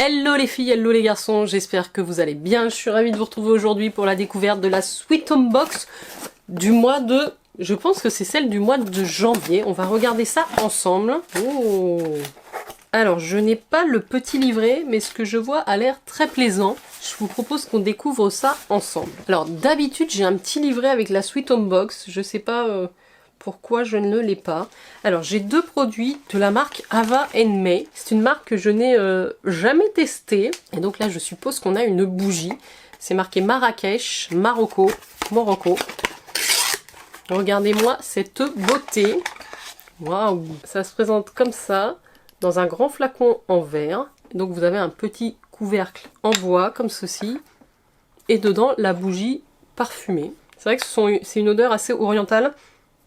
Hello les filles, hello les garçons, j'espère que vous allez bien. Je suis ravie de vous retrouver aujourd'hui pour la découverte de la Sweet Home Box du mois de... Je pense que c'est celle du mois de janvier. On va regarder ça ensemble. Oh. Alors, je n'ai pas le petit livret, mais ce que je vois a l'air très plaisant. Je vous propose qu'on découvre ça ensemble. Alors, d'habitude, j'ai un petit livret avec la Sweet Home Box. Je sais pas... pourquoi je ne l'ai pas. Alors j'ai deux produits de la marque Ava May. C'est une marque que je n'ai jamais testée. Et donc là je suppose qu'on a une bougie. C'est marqué Marrakech, Morocco. Regardez-moi cette beauté. Waouh! Ça se présente comme ça, dans un grand flacon en verre. Donc vous avez un petit couvercle en bois comme ceci. Et dedans la bougie parfumée. C'est vrai que c'est une odeur assez orientale.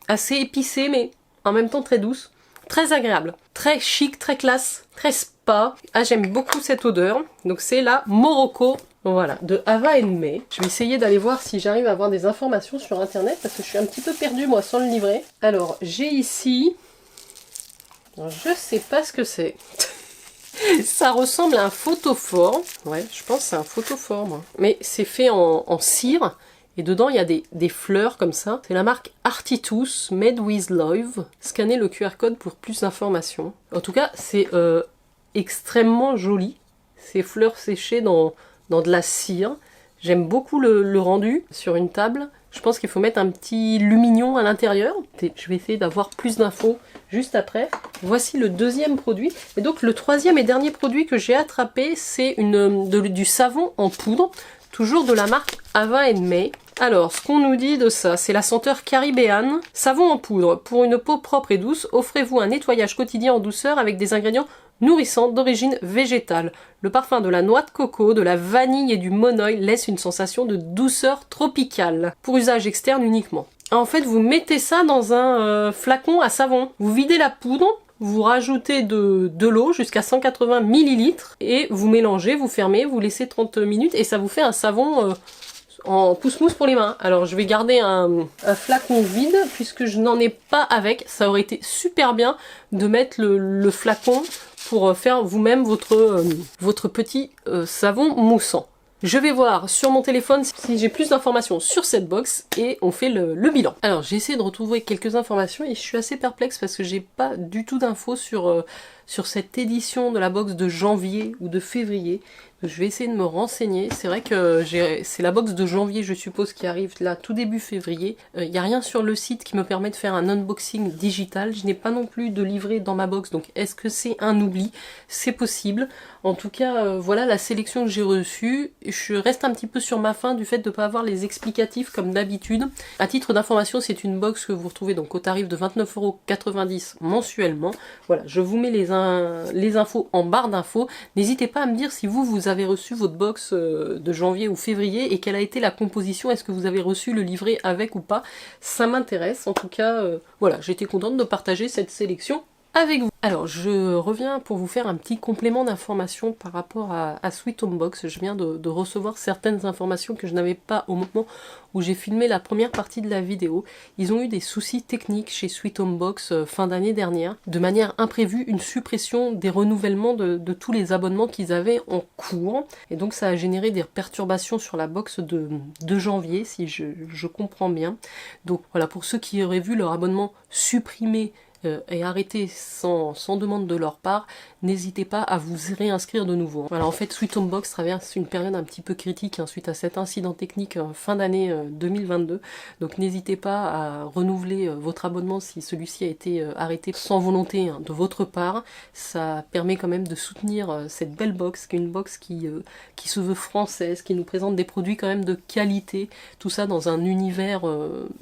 Assez épicée, mais en même temps très douce, très agréable, très chic, très classe, très spa. Ah, j'aime beaucoup cette odeur. Donc c'est la Morocco, voilà, de Ava May. Je vais essayer d'aller voir si j'arrive à avoir des informations sur internet parce que je suis un petit peu perdue moi sans le livret. Alors j'ai ici, alors, je sais pas ce que c'est. Ça ressemble à un photophore. Ouais, je pense que c'est un photophore moi. Mais c'est fait en cire. Et dedans, il y a des fleurs comme ça. C'est la marque Artitus, Made with Love. Scannez le QR code pour plus d'informations. En tout cas, c'est extrêmement joli. Ces fleurs séchées dans de la cire. J'aime beaucoup le rendu sur une table. Je pense qu'il faut mettre un petit lumignon à l'intérieur. Je vais essayer d'avoir plus d'infos juste après. Voici le deuxième produit. Et donc, le troisième et dernier produit que j'ai attrapé, c'est du savon en poudre. Toujours de la marque Ava May. Alors, ce qu'on nous dit de ça, c'est la senteur caribéane. Savon en poudre. Pour une peau propre et douce, offrez-vous un nettoyage quotidien en douceur avec des ingrédients nourrissants d'origine végétale. Le parfum de la noix de coco, de la vanille et du monoï laisse une sensation de douceur tropicale. Pour usage externe uniquement. En fait, vous mettez ça dans un flacon à savon. Vous videz la poudre. Vous rajoutez de l'eau jusqu'à 180 ml et vous mélangez, vous fermez, vous laissez 30 minutes et ça vous fait un savon en pousse-mousse pour les mains. Alors je vais garder un flacon vide puisque je n'en ai pas avec. Ça aurait été super bien de mettre le flacon pour faire vous-même votre petit savon moussant. Je vais voir sur mon téléphone si j'ai plus d'informations sur cette box et on fait le bilan. Alors j'ai essayé de retrouver quelques informations et je suis assez perplexe parce que j'ai pas du tout d'infos sur cette édition de la box de janvier ou de février. Donc, je vais essayer de me renseigner. C'est vrai que c'est la box de janvier je suppose qui arrive là tout début février. Il n'y a rien sur le site qui me permet de faire un unboxing digital. Je n'ai pas non plus de livret dans ma box donc est-ce que c'est un oubli? C'est possible. En tout cas voilà la sélection que j'ai reçue. Je reste un petit peu sur ma faim du fait de ne pas avoir les explicatifs comme d'habitude. À titre d'information, c'est une box que vous retrouvez donc au tarif de 29,90 € mensuellement. Voilà, je vous mets les infos en barre d'infos. N'hésitez pas à me dire si vous avez reçu votre box de janvier ou février et quelle a été la composition. Est-ce que vous avez reçu le livret avec ou pas? Ça m'intéresse. En tout cas, voilà, j'étais contente de partager cette sélection avec vous. Alors je reviens pour vous faire un petit complément d'information par rapport à Sweet Home Box. Je viens de recevoir certaines informations que je n'avais pas au moment où j'ai filmé la première partie de la vidéo. Ils ont eu des soucis techniques chez Sweet Home Box fin d'année dernière. De manière imprévue, une suppression des renouvellements de tous les abonnements qu'ils avaient en cours. Et donc ça a généré des perturbations sur la box de janvier, si je comprends bien. Donc voilà, pour ceux qui auraient vu leur abonnement supprimé et arrêté sans demande de leur part, n'hésitez pas à vous réinscrire de nouveau. Voilà, en fait, Sweet Home Box traverse une période un petit peu critique suite à cet incident technique fin d'année 2022. Donc n'hésitez pas à renouveler votre abonnement si celui-ci a été arrêté sans volonté de votre part. Ça permet quand même de soutenir cette belle box, qui est une box qui se veut française, qui nous présente des produits quand même de qualité. Tout ça dans un univers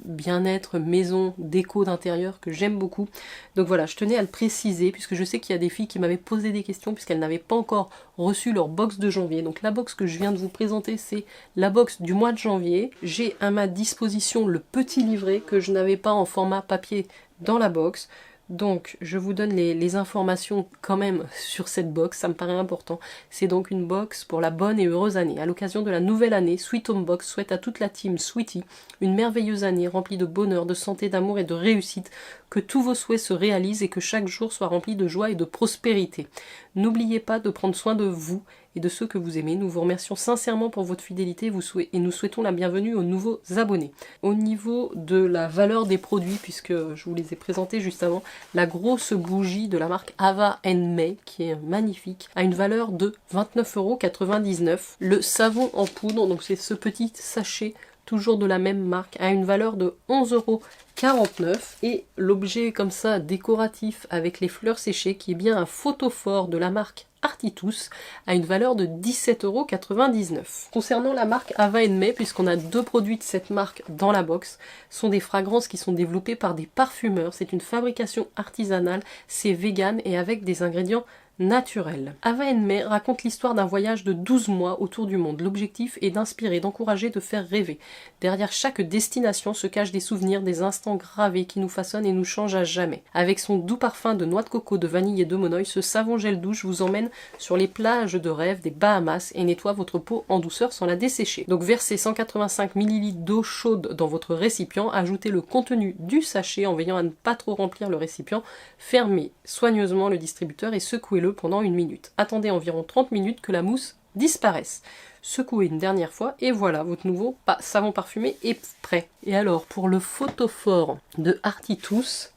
bien-être, maison, déco d'intérieur que j'aime beaucoup. Donc voilà, je tenais à le préciser puisque je sais qu'il y a des filles qui m'avaient posé des questions puisqu'elles n'avaient pas encore reçu leur box de janvier. Donc la box que je viens de vous présenter, c'est la box du mois de janvier. J'ai à ma disposition le petit livret que je n'avais pas en format papier dans la box. Donc je vous donne les informations quand même sur cette box, ça me paraît important. C'est donc une box pour la bonne et heureuse année. À l'occasion de la nouvelle année, Sweet Home Box souhaite à toute la team Sweetie une merveilleuse année remplie de bonheur, de santé, d'amour et de réussite. que tous vos souhaits se réalisent et que chaque jour soit rempli de joie et de prospérité. N'oubliez pas de prendre soin de vous et de ceux que vous aimez. Nous vous remercions sincèrement pour votre fidélité et nous souhaitons la bienvenue aux nouveaux abonnés. Au niveau de la valeur des produits, puisque je vous les ai présentés juste avant, la grosse bougie de la marque Ava May, qui est magnifique, a une valeur de 29,99 €. Le savon en poudre, donc c'est ce petit sachet toujours de la même marque, a une valeur de 11,49 €. Et l'objet comme ça décoratif avec les fleurs séchées, qui est bien un photophore de la marque Artitus, a une valeur de 17,99 €. Concernant la marque Ava May, puisqu'on a deux produits de cette marque dans la box, sont des fragrances qui sont développées par des parfumeurs. C'est une fabrication artisanale, c'est vegan et avec des ingrédients naturel. Ava May raconte l'histoire d'un voyage de 12 mois autour du monde. L'objectif est d'inspirer, d'encourager, de faire rêver. Derrière chaque destination se cachent des souvenirs, des instants gravés qui nous façonnent et nous changent à jamais. Avec son doux parfum de noix de coco, de vanille et de monoï, ce savon gel douche vous emmène sur les plages de rêve des Bahamas et nettoie votre peau en douceur sans la dessécher. Donc versez 185 ml d'eau chaude dans votre récipient, ajoutez le contenu du sachet en veillant à ne pas trop remplir le récipient, fermez soigneusement le distributeur et secouez-le pendant 1 minute. Attendez environ 30 minutes que la mousse disparaisse. Secouez une dernière fois et voilà, votre nouveau savon parfumé est prêt. Et alors pour le photophore de Artitus,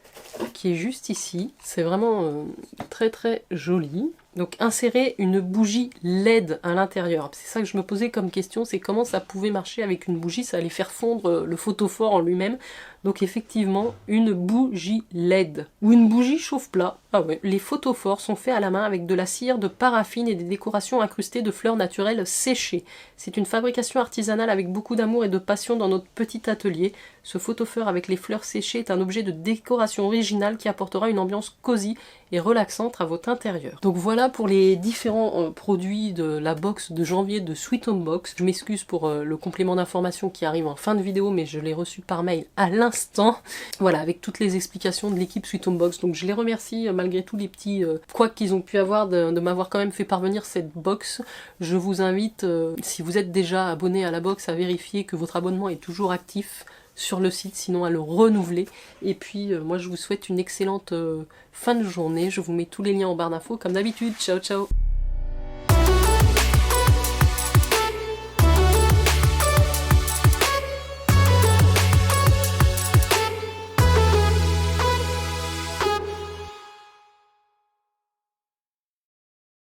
qui est juste ici, c'est vraiment très très joli. Donc insérez une bougie LED à l'intérieur. C'est ça que je me posais comme question, c'est comment ça pouvait marcher avec une bougie, ça allait faire fondre le photophore en lui-même. Donc effectivement, une bougie LED ou une bougie chauffe-plat. Ah ouais. Les photophores sont faits à la main avec de la cire de paraffine et des décorations incrustées de fleurs naturelles séchées. C'est une fabrication artisanale avec beaucoup d'amour et de passion dans notre petit atelier. Ce photophore avec les fleurs séchées est un objet de décoration originale qui apportera une ambiance cosy et relaxante à votre intérieur. Donc voilà pour les différents produits de la box de janvier de Sweet Home Box. Je m'excuse pour le complément d'information qui arrive en fin de vidéo, mais je l'ai reçu par mail à l'instant. Voilà, avec toutes les explications de l'équipe Sweet Home Box. Donc je les remercie malgré tous les petits couacs qu'ils ont pu avoir de m'avoir quand même fait parvenir cette box. Je vous invite, si vous êtes déjà abonné à la box, à vérifier que votre abonnement est toujours actif sur le site, sinon à le renouveler. Et puis moi je vous souhaite une excellente fin de journée. Je vous mets tous les liens en barre d'infos comme d'habitude. Ciao ciao.